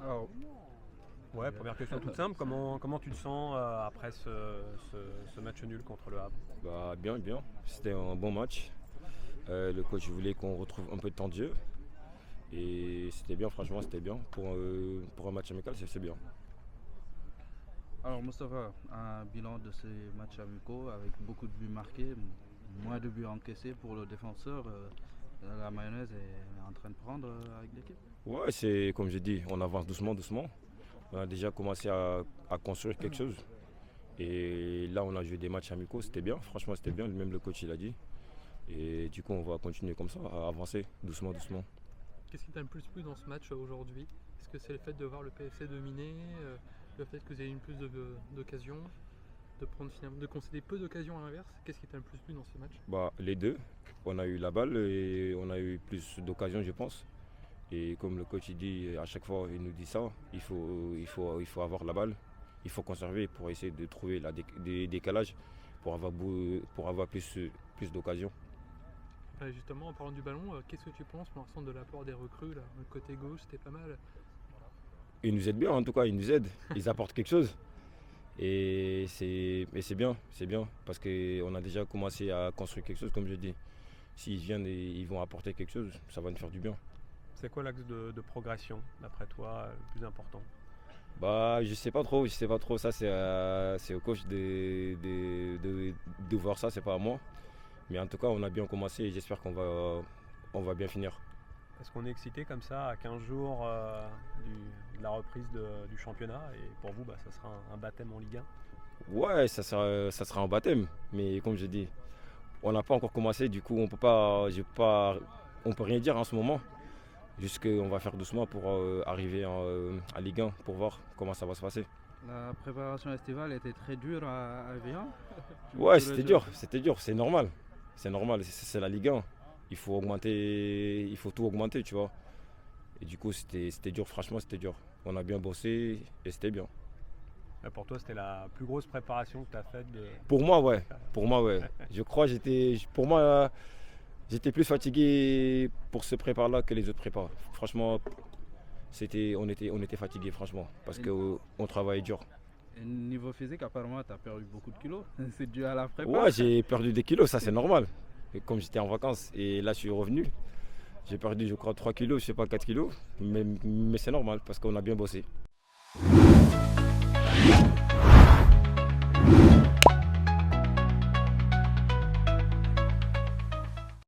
Alors, Ouais, première question toute simple. Comment tu te sens après ce match nul contre le Havre? Bah, bien, bien. C'était un bon match. Le coach voulait qu'on retrouve un peu de temps de jeu. Et c'était bien, franchement, c'était bien. Pour un match amical, c'est bien. alors, Moustapha, un bilan de ces matchs amicaux avec beaucoup de buts marqués, moins de buts encaissés pour le défenseur. La mayonnaise est en train de prendre avec l'équipe. Ouais, c'est comme j'ai dit, on avance doucement, doucement. On a déjà commencé à construire quelque chose. Et là, on a joué des matchs amicaux, c'était bien. Franchement, c'était bien. Même le coach, il a dit. Et du coup, on va continuer comme ça, à avancer doucement, doucement. Qu'est-ce qui t'a le plus plu dans ce match aujourd'hui? Est-ce que c'est le fait de voir le PFC dominer, le fait que vous ayez eu plus d'occasions, de concéder peu d'occasions à l'inverse? Qu'est-ce qui t'a le plus plu dans ce match? Bah, les deux. On a eu la balle et on a eu plus d'occasions, je pense. Et comme le coach il dit, à chaque fois, il nous dit ça, il faut avoir la balle, il faut conserver pour essayer de trouver des décalages pour avoir plus d'occasions. Justement, en parlant du ballon, qu'est-ce que tu penses pour l'instant de l'apport des recrues là? Le côté gauche, c'était pas mal. Ils nous aident bien, en tout cas, ils nous aident, ils apportent quelque chose. Et c'est bien, parce qu'on a déjà commencé à construire quelque chose, comme je dis. S'ils viennent et ils vont apporter quelque chose, ça va nous faire du bien. C'est quoi l'axe de progression, d'après toi, le plus important? Bah, je sais pas trop. Ça, c'est au coach de voir ça, c'est pas à moi. Mais en tout cas, on a bien commencé et j'espère qu'on va bien finir. Est-ce qu'on est excité comme ça à 15 jours de la reprise du championnat? Et pour vous, ça sera un baptême en Ligue 1? Ouais, ça sera un baptême. Mais comme je dis, on n'a pas encore commencé. Du coup, on peut rien dire en ce moment. Juste qu'on va faire doucement pour arriver à Ligue 1 pour voir comment ça va se passer. La préparation estivale était très dure à Evian. Ouais, c'était dur, c'est normal. C'est la Ligue 1. Il faut tout augmenter, tu vois. Et du coup, c'était dur, franchement, c'était dur. On a bien bossé et c'était bien. Pour toi, c'était la plus grosse préparation que tu as faite Pour moi, ouais. Je crois j'étais plus fatigué pour ce prépar-là que les autres prépares. Franchement, on était fatigué, franchement, parce qu'on travaillait dur. Et niveau physique, apparemment, tu as perdu beaucoup de kilos. C'est dû à la prépa. Ouais, j'ai perdu des kilos, ça c'est normal. Et comme j'étais en vacances et là je suis revenu, j'ai perdu je crois 3 kilos, je sais pas 4 kilos, mais c'est normal parce qu'on a bien bossé.